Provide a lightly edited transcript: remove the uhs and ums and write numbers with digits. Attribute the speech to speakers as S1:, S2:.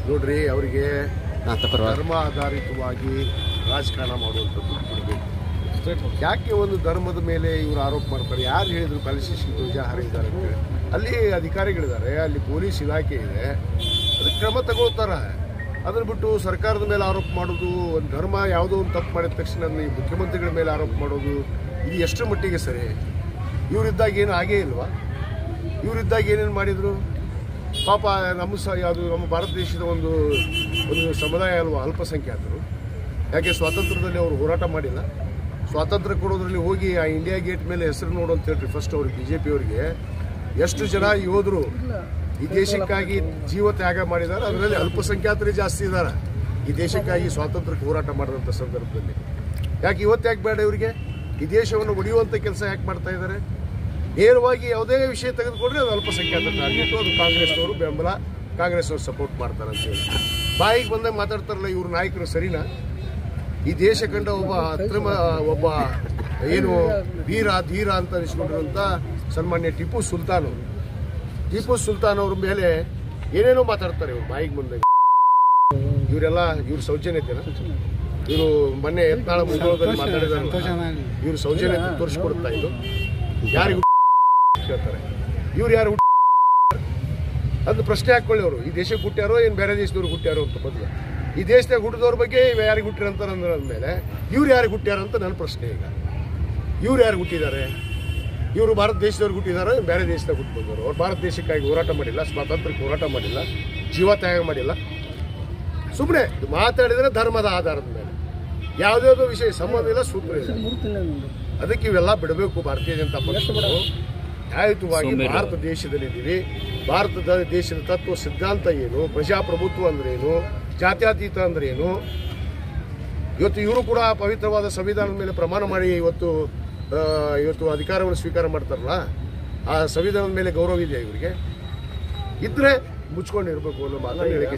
S1: ನೋಡ್ರಿ, ಅವರಿಗೆ ಧರ್ಮ ಆಧಾರಿತವಾಗಿ ರಾಜಕಾರಣ ಮಾಡುವಂಥದ್ದು ಬಿಡಬೇಕು. ಯಾಕೆ ಒಂದು ಧರ್ಮದ ಮೇಲೆ ಇವರು ಆರೋಪ ಮಾಡ್ತಾರೆ? ಯಾರು ಹೇಳಿದ್ರು ಪ್ಯಾಲಿಸ್ಟೇಷನ್ ಧ್ವಜ ಹಾರಿದ್ದಾರೆ ಅಂತೇಳಿ? ಅಲ್ಲಿ ಅಧಿಕಾರಿಗಳಿದ್ದಾರೆ, ಅಲ್ಲಿ ಪೊಲೀಸ್ ಇಲಾಖೆ ಇದೆ, ಅದಕ್ಕೆ ಕ್ರಮ ತಗೊಳ್ತಾರೆ. ಅದನ್ನು ಬಿಟ್ಟು ಸರ್ಕಾರದ ಮೇಲೆ ಆರೋಪ ಮಾಡೋದು, ಒಂದು ಧರ್ಮ ಯಾವುದೋ ಒಂದು ತಪ್ಪು ಮಾಡಿದ ತಕ್ಷಣ ಮುಖ್ಯಮಂತ್ರಿಗಳ ಮೇಲೆ ಆರೋಪ ಮಾಡೋದು, ಇದು ಎಷ್ಟರ ಮಟ್ಟಿಗೆ ಸರಿ? ಇವರಿದ್ದಾಗ ಏನು ಆಗೇ ಇಲ್ವಾ? ಇವರಿದ್ದಾಗ ಏನೇನು ಮಾಡಿದರು? ಪಾಪ ನಮ್ಮ ಭಾರತ ದೇಶದ ಒಂದು ಸಮುದಾಯ ಅಲ್ವಾ ಅಲ್ಪಸಂಖ್ಯಾತರು. ಯಾಕೆ ಸ್ವಾತಂತ್ರ್ಯದಲ್ಲಿ ಅವರು ಹೋರಾಟ ಮಾಡಿಲ್ಲ? ಸ್ವಾತಂತ್ರ್ಯ ಕೊಡೋದ್ರಲ್ಲಿ ಹೋಗಿ ಆ ಇಂಡಿಯಾ ಗೇಟ್ ಮೇಲೆ ಹೆಸರು ನೋಡು ಅಂತ ಹೇಳ್ರಿ. ಫಸ್ಟ್ ಅವ್ರಿಗೆ BJP ಅವರಿಗೆ ಎಷ್ಟು ಜನ ಯೋಧರು ಈ ದೇಶಕ್ಕಾಗಿ ಜೀವ ತ್ಯಾಗ ಮಾಡಿದ್ದಾರೆ, ಅದರಲ್ಲಿ ಅಲ್ಪಸಂಖ್ಯಾತರೇ ಜಾಸ್ತಿ ಇದ್ದಾರೆ ಈ ದೇಶಕ್ಕಾಗಿ ಸ್ವಾತಂತ್ರ್ಯಕ್ಕೆ ಹೋರಾಟ ಮಾಡಿದಂಥ ಸಂದರ್ಭದಲ್ಲಿ. ಯಾಕೆ ಇವತ್ತು ಯಾಕೆ ಬೇಡ ಇವರಿಗೆ? ಈ ದೇಶವನ್ನು ಒಡೆಯುವಂಥ ಕೆಲಸ ಯಾಕೆ ಮಾಡ್ತಾ ಇದ್ದಾರೆ? ನೇರವಾಗಿ ಯಾವುದೇ ವಿಷಯ ತೆಗೆದುಕೊಂಡ್ರೆ ಅದು ಅಲ್ಪಸಂಖ್ಯಾತರ ಟಾರ್ಗೆಟು, ಅದು ಕಾಂಗ್ರೆಸ್ನವರು ಬೆಂಬಲ, ಕಾಂಗ್ರೆಸ್ನವರು ಸಪೋರ್ಟ್ ಮಾಡ್ತಾರೆ ಅಂತೇಳಿ ಬಾಯಿಗೆ ಬಂದಾಗ ಮಾತಾಡ್ತಾರಲ್ಲ ಇವ್ರ ನಾಯಕರು. ಸರಿನಾ? ಈ ದೇಶ ಕಂಡ ಒಬ್ಬ ಏನು ಧೀರ ಅಂತ ಅನಿಸ್ಕೊಂಡಿರುವಂಥ ಸನ್ಮಾನ್ಯ ಟಿಪ್ಪು ಸುಲ್ತಾನ್ ಅವ್ರ ಮೇಲೆ ಏನೇನೋ ಮಾತಾಡ್ತಾರೆ ಇವ್ರು ಬಾಯಿಗೆ ಬಂದಾಗ. ಇವರೆಲ್ಲ ಇವ್ರ ಸೌಜನ್ಯತೆನ ಇವರು ಮೊನ್ನೆ ಯತ್ನಾಳ ಮುಗಿದೋದಲ್ಲಿ ಮಾತಾಡಿದಾರೆ. ಇವ್ರು ಸೌಜನ್ಯತೆ ತೋರಿಸ್ಕೊಡ್ತಾ ಇದು ಯಾರಿಗೂ ಕೇಳ್ತಾರೆ. ಇವ್ರು ಯಾರು ಅದು ಪ್ರಶ್ನೆ ಹಾಕೊಳ್ಳಿ. ಅವರು ಈ ದೇಶಕ್ಕೆ ಹುಟ್ಟ್ಯಾರೋ ಏನು ಬೇರೆ ದೇಶದವ್ರು ಹುಟ್ಟ್ಯಾರೋ ಅಂತ ಬದಲು ಈ ದೇಶದಾಗ ಹುಟ್ಟಿದವ್ರ ಬಗ್ಗೆ ಯಾರಿಗೆ ಹುಟ್ಟಿರ ಅಂತ ಅಂದ್ಮೇಲೆ ಇವ್ರು ಯಾರಿಗೆ ಹುಟ್ಟ್ಯಾರ ಅಂತ ನನ್ನ ಪ್ರಶ್ನೆ. ಈಗ ಇವ್ರು ಯಾರು ಹುಟ್ಟಿದ್ದಾರೆ? ಇವರು ಭಾರತ ದೇಶದವ್ರಿಗೆ ಹುಟ್ಟಿದಾರೋ ಬೇರೆ ದೇಶದಾಗ ಹುಟ್ಟಿದವರು? ಅವ್ರು ಭಾರತ ದೇಶಕ್ಕಾಗಿ ಹೋರಾಟ ಮಾಡಿಲ್ಲ, ಸ್ವಾತಂತ್ರ್ಯಕ್ಕೆ ಹೋರಾಟ ಮಾಡಿಲ್ಲ, ಜೀವ ತ್ಯಾಗ ಮಾಡಿಲ್ಲ. ಸುಮ್ಮನೆ ಮಾತಾಡಿದರೆ ಧರ್ಮದ ಆಧಾರದ ಮೇಲೆ ಯಾವುದ್ಯಾವುದೋ ವಿಷಯ ಸಂಬಂಧ ಇಲ್ಲ, ಸೂತ್ರ ಇಲ್ಲ. ಅದಕ್ಕೆ ಇವೆಲ್ಲ ಬಿಡಬೇಕು. ಭಾರತೀಯ ಜನತಾ ಪಕ್ಷಗಳು ನ್ಯಾಯಯುತವಾಗಿ ಭಾರತ ದೇಶದಲ್ಲಿದ್ದೀವಿ. ಭಾರತದ ದೇಶದ ತತ್ವ ಸಿದ್ಧಾಂತ ಏನು, ಪ್ರಜಾಪ್ರಭುತ್ವ ಅಂದ್ರೇನು, ಜಾತ್ಯತೀತ ಅಂದ್ರೇನು, ಇವತ್ತು ಇವರು ಕೂಡ ಪವಿತ್ರವಾದ ಸಂವಿಧಾನದ ಮೇಲೆ ಪ್ರಮಾಣ ಮಾಡಿ ಇವತ್ತು ಅಧಿಕಾರವನ್ನು ಸ್ವೀಕಾರ ಮಾಡ್ತಾರಲ್ಲ, ಆ ಸಂವಿಧಾನದ ಮೇಲೆ ಗೌರವ ಇದೆಯಾ ಇವರಿಗೆ? ಇದ್ರೆ ಮುಚ್ಕೊಂಡಿರ್ಬೇಕು ಅನ್ನೋ ಮಾತನ್ನು ಹೇಳಿಕೆ